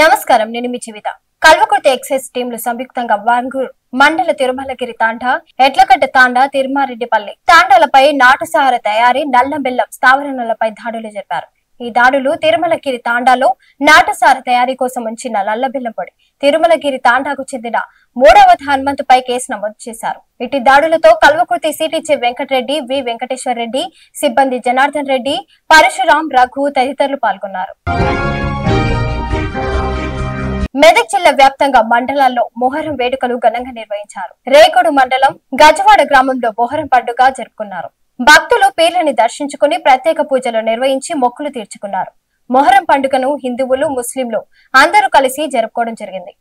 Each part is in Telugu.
నమస్కారం, నేను మీ జీవిత. కల్వకుర్తి ఎక్సైజ్ టీంలు సంయుక్తంగా వాంగూర్ మండల తిరుమలగిరి తాండా, ఎడ్లగడ్డ తాండా, తిరుమారెడ్డిపల్లి తాండాలపై నాటుసార తయారీ, నల్ల బెల్లం స్థావరణలపై దాడులు జరిపారు. ఈ దాడులు తిరుమలగిరి తాండాలో నాటుసార తయారీ కోసం ఉంచిన నల్లబెల్లం పొడి, తిరుమలగిరి తాండాకు చెందిన 3వ హనుమంతుపై కేసు నమోదు చేశారు. ఇటు దాడులతో కల్వకుర్తి సిటిచి వెంకటరెడ్డి, వి వెంకటేశ్వర రెడ్డి, సిబ్బంది జనార్దన్ రెడ్డి, పరశురాం, రఘు తదితరులు పాల్గొన్నారు. మెదక్ జిల్లా వ్యాప్తంగా మండలాల్లో మొహరం వేడుకలు ఘనంగా నిర్వహించారు. రేగొడు మండలం గజవాడ గ్రామంలో మొహరం పండుగ జరుపుకున్నారు. భక్తులు పీర్లని దర్శించుకుని ప్రత్యేక పూజలు నిర్వహించి మొక్కులు తీర్చుకున్నారు. మొహరం పండుగను హిందువులు, ముస్లింలు అందరూ కలిసి జరుపుకోవడం జరిగింది.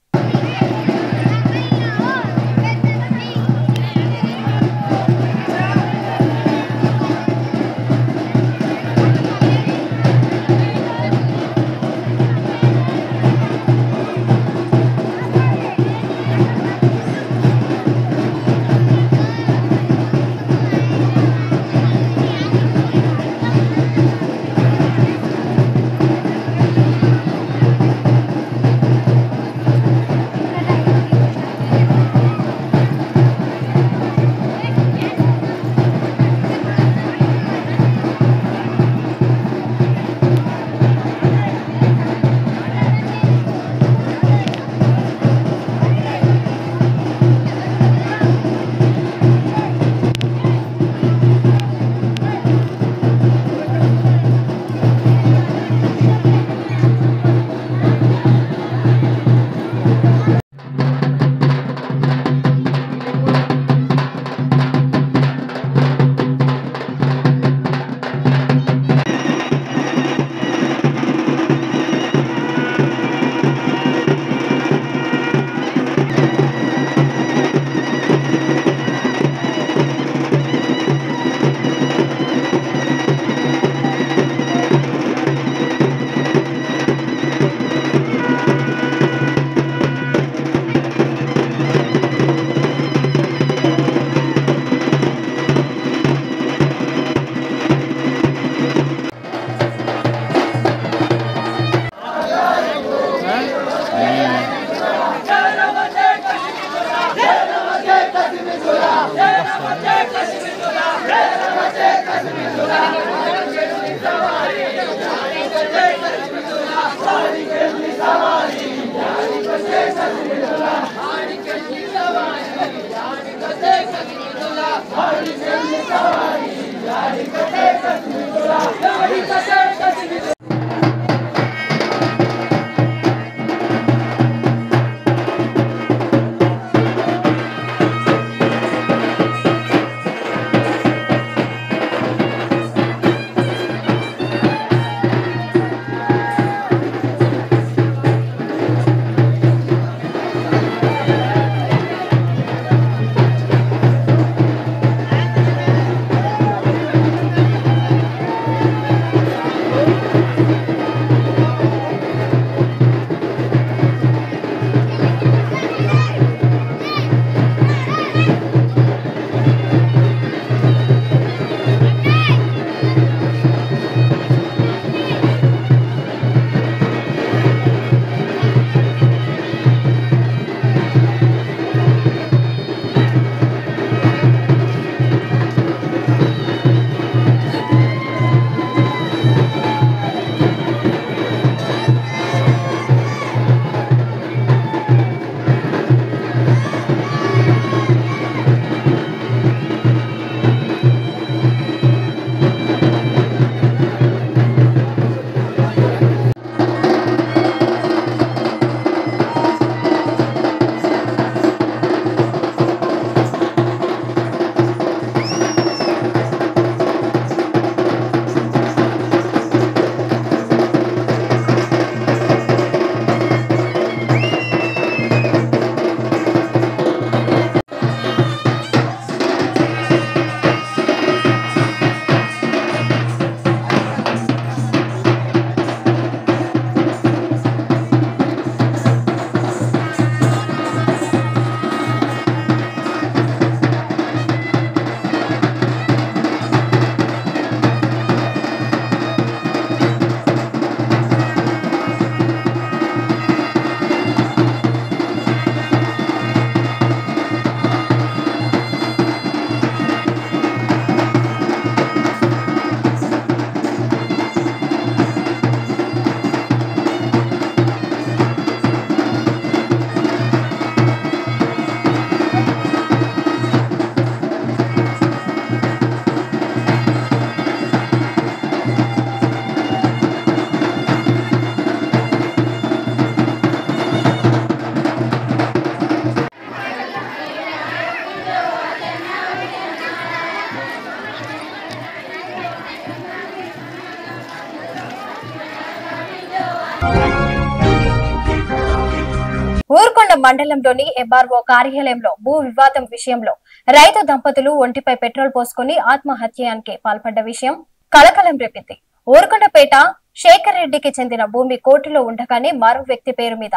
అమ్రపాట్ల మండలంలోని ఎంఆర్ఓ కార్యాలయంలో భూ వివాదం విషయంలో రైతు దంపతులు ఒంటిపై పెట్రోల్ పోసుకుని ఆత్మహత్యానికి పాల్పడ్డ విషయం కలకలం రేపింది. ఊరుకొండపేట శేఖర్ రెడ్డికి చెందిన భూమి కోర్టులో ఉండగానే మరో వ్యక్తి పేరు మీద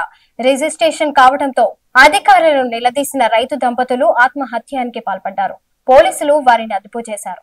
రిజిస్ట్రేషన్ కావడంతో అధికారులను నిలదీసిన రైతు దంపతులు ఆత్మహత్యానికి పాల్పడ్డారు. పోలీసులు వారిని అదుపు చేశారు.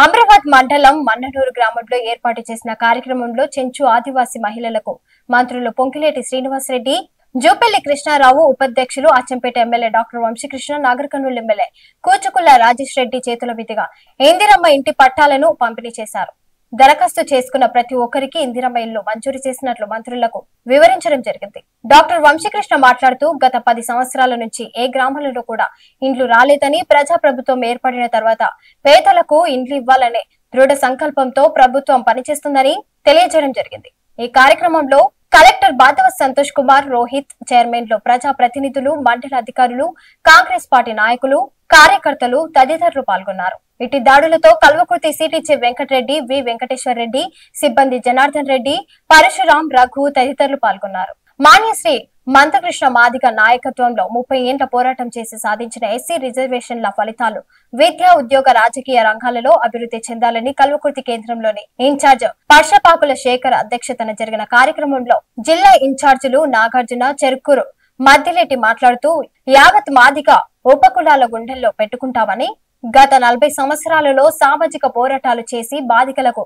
అమ్రపాట్ మండలం మన్ననూరు గ్రామంలో ఏర్పాటు చేసిన కార్యక్రమంలో చెంచు ఆదివాసీ మహిళలకు మంత్రులు పొంకిలేటి శ్రీనివాసరెడ్డి, జూపల్లి కృష్ణారావు, ఉపాధ్యక్షులు Achampet MLA doctor Vamsi Krishna, Nagarkurnool MLA Kuchukulla Rajesh Reddy చేతుల మీదుగా ఇందిరమ్మ ఇంటి పట్టాలను పంపిణీ చేశారు. దరఖాస్తు చేసుకున్న ప్రతి ఒక్కరికి ఇందిరమ్మ ఇల్లు మంజూరు చేసినట్లు మంత్రులకు వివరించడం జరిగింది. డాక్టర్ వంశీకృష్ణ మాట్లాడుతూ గత 10 సంవత్సరాల నుంచి ఏ గ్రామాలలో కూడా ఇండ్లు రాలేదని, ప్రజాప్రభుత్వం ఏర్పడిన తర్వాత పేదలకు ఇండ్లు ఇవ్వాలనే దృఢ సంకల్పంతో ప్రభుత్వం పనిచేస్తుందని తెలియజేయడం జరిగింది. ఈ కార్యక్రమంలో కలెక్టర్ బాధవ సంతోష్ కుమార్, రోహిత్, చైర్మన్ లో ప్రజా ప్రతినిధులు, మండల అధికారులు, కాంగ్రెస్ పార్టీ నాయకులు, కార్యకర్తలు తదితరులు పాల్గొన్నారు. ఇటు దాడులతో కల్వకుర్తి సిటిచే వెంకటరెడ్డి, వి వెంకటేశ్వర్ రెడ్డి, సిబ్బంది జనార్దన్ రెడ్డి, పరశురాం, రఘు తదితరులు పాల్గొన్నారు. మాన్యశ్రీ మంతకృష్ణ మాదిగ నాయకత్వంలో 30 ఏళ్ల పోరాటం చేసి సాధించిన ఎస్సీ రిజర్వేషన్ల ఫలితాలు విద్యా, ఉద్యోగ, రాజకీయ రంగాలలో అభివృద్ధి చెందాలని కల్వకుర్తి కేంద్రంలోని ఇన్ఛార్జ్ పర్షపాకుల శేఖర్ అధ్యక్షతన జరిగిన కార్యక్రమంలో జిల్లా ఇన్ఛార్జీలు నాగార్జున, చెరుకూరు, మద్దిలేటి మాట్లాడుతూ యావత్ మాదిగ ఉపకులాల గుండెల్లో పెట్టుకుంటామని, గత 40 సంవత్సరాలలో సామాజిక పోరాటాలు చేసి బాధితులకు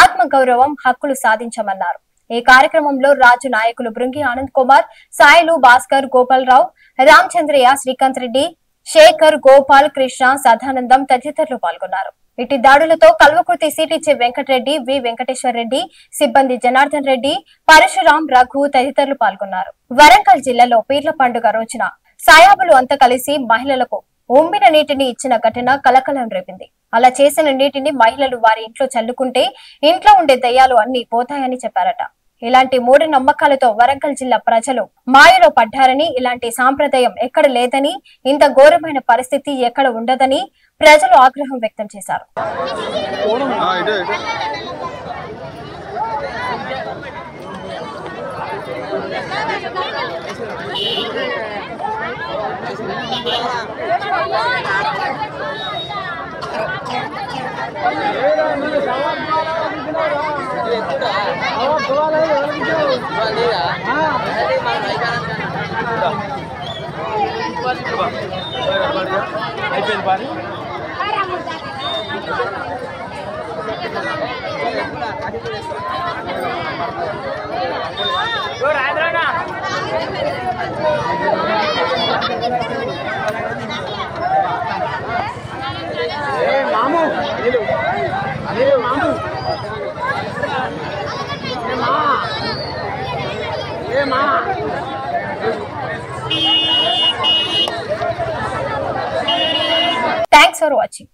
ఆత్మగౌరవం, హక్కులు సాధించామన్నారు. ఈ కార్యక్రమంలో రాజు నాయకులు బృంగి ఆనంద్ కుమార్, సాయిలు, భాస్కర్, గోపాలరావు, రామచంద్రయ్య, శ్రీకాంత్ రెడ్డి, శేఖర్, గోపాల్, కృష్ణ, సదానందం తదితరులు పాల్గొన్నారు. ఇటు దాడులతో కల్వకుర్తి సిటిచే వెంకటరెడ్డి, వి వెంకటేశ్వర్ రెడ్డి, సిబ్బంది జనార్దన్ రెడ్డి, పరశురాం, రఘు తదితరులు పాల్గొన్నారు. వరంగల్ జిల్లాలో పీర్ల పండుగ రోజున సాయాబులు అంతా కలిసి మహిళలకు ఉమ్మిన నీటిని ఇచ్చిన ఘటన కలకలం రేపింది. అలా చేసిన నీటిని మహిళలు వారి ఇంట్లో చల్లుకుంటే ఇంట్లో ఉండే దయ్యాలు అన్ని పోతాయని చెప్పారట. ఇలాంటి మూఢ నమ్మకాలతో వరంగల్ జిల్లా ప్రజలు మాయలో పడ్డారని, ఇలాంటి సాంప్రదాయం ఎక్కడ లేదని, ఇంత ఘోరమైన పరిస్థితి ఎక్కడ ఉండదని ప్రజలు ఆగ్రహం వ్యక్తం చేశారు. Thanks for watching.